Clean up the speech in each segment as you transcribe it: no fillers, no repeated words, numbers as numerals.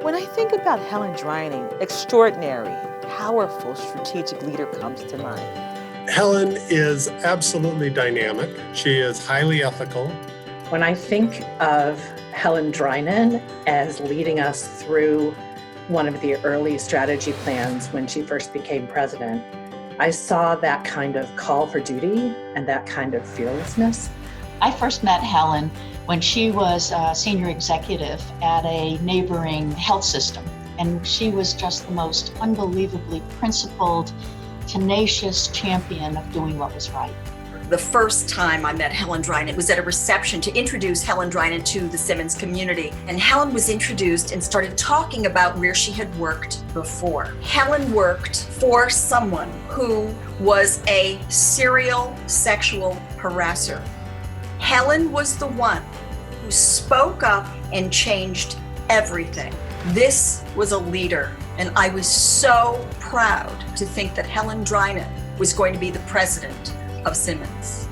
When I think about Helen Drinan, extraordinary, powerful, strategic leader comes to mind. Helen is absolutely dynamic. She is highly ethical. When I think of Helen Drinan as leading us through one of the early strategy plans when she first became president, I saw that kind of call for duty and that kind of fearlessness. I first met Helen when she was a senior executive at a neighboring health system. And she was just the most unbelievably principled, tenacious champion of doing what was right. The first time I met Helen Drinan was at a reception to introduce Helen Drinan to the Simmons community. And Helen was introduced and started talking about where she had worked before. Helen worked for someone who was a serial sexual harasser. Helen was the one who spoke up and changed everything. This was a leader, and I was so proud to think that Helen Drinan was going to be the president of Simmons.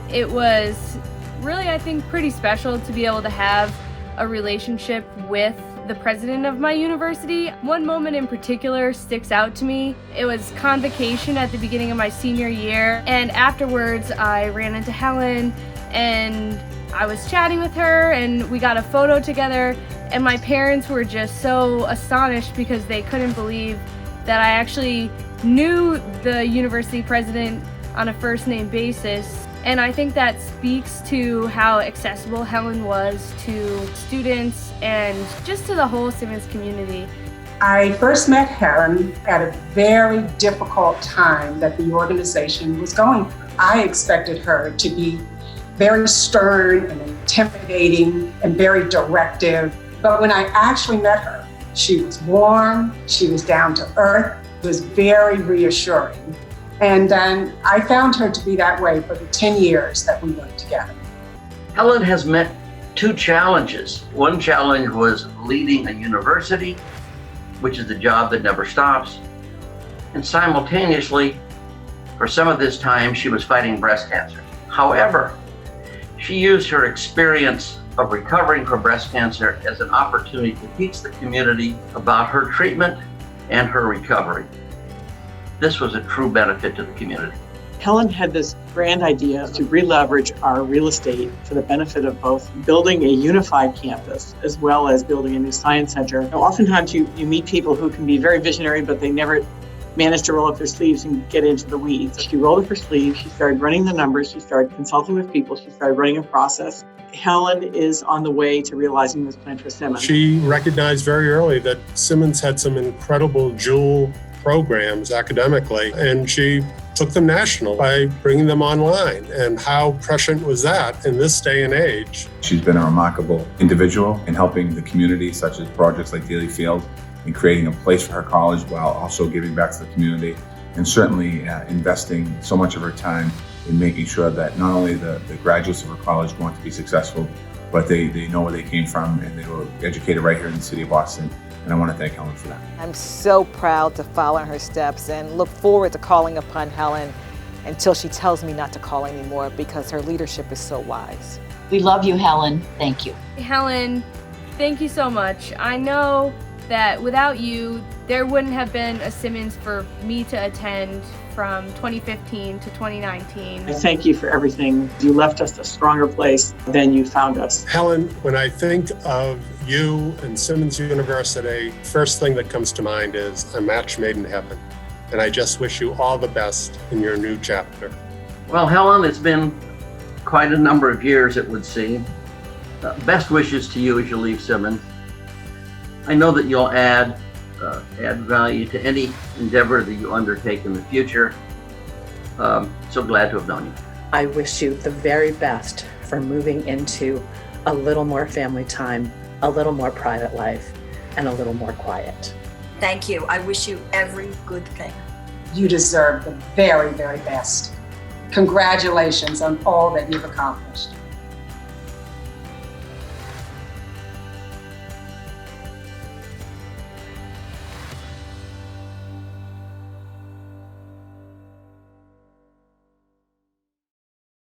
It was really, I think, pretty special to be able to have a relationship with the president of my university. One moment in particular sticks out to me. It was convocation at the beginning of my senior year, and afterwards I ran into Helen and I was chatting with her and we got a photo together, and my parents were just so astonished because they couldn't believe that I actually knew the university president on a first name basis. And I think that speaks to how accessible Helen was to students and just to the whole Simmons community. I first met Helen at a very difficult time that the organization was going through. I expected her to be very stern and intimidating and very directive. But when I actually met her, she was warm, she was down to earth, it was very reassuring. And then I found her to be that way for the 10 years that we worked together. Helen has met two challenges. One challenge was leading a university, which is the job that never stops. And simultaneously, for some of this time, she was fighting breast cancer. However, she used her experience of recovering from breast cancer as an opportunity to teach the community about her treatment and her recovery. This was a true benefit to the community. Helen had this grand idea to re-leverage our real estate for the benefit of both building a unified campus as well as building a new science center. Now, oftentimes you meet people who can be very visionary, but they never managed to roll up their sleeves and get into the weeds. She rolled up her sleeves, she started running the numbers, she started consulting with people, she started running a process. Helen is on the way to realizing this plan for Simmons. She recognized very early that Simmons had some incredible jewel programs academically, and she took them national by bringing them online. And how prescient was that in this day and age? She's been a remarkable individual in helping the community, such as projects like Daly Field, and creating a place for her college while also giving back to the community, and certainly investing so much of her time in making sure that not only the graduates of her college want to be successful, but they know where they came from and they were educated right here in the city of Boston. And I want to thank Helen for that. I'm so proud to follow in her steps and look forward to calling upon Helen until she tells me not to call anymore, because her leadership is so wise. We love you, Helen. Thank you. Helen, thank you so much. I know that without you, there wouldn't have been a Simmons for me to attend from 2015 to 2019. I thank you for everything. You left us a stronger place than you found us. Helen, when I think of you and Simmons University, first thing that comes to mind is a match made in heaven. And I just wish you all the best in your new chapter. Well, Helen, it's been quite a number of years, it would seem. Best wishes to you as you leave Simmons. I know that you'll add value to any endeavor that you undertake in the future. So glad to have known you. I wish you the very best for moving into a little more family time, a little more private life, and a little more quiet. Thank you. I wish you every good thing. You deserve the very, very best. Congratulations on all that you've accomplished.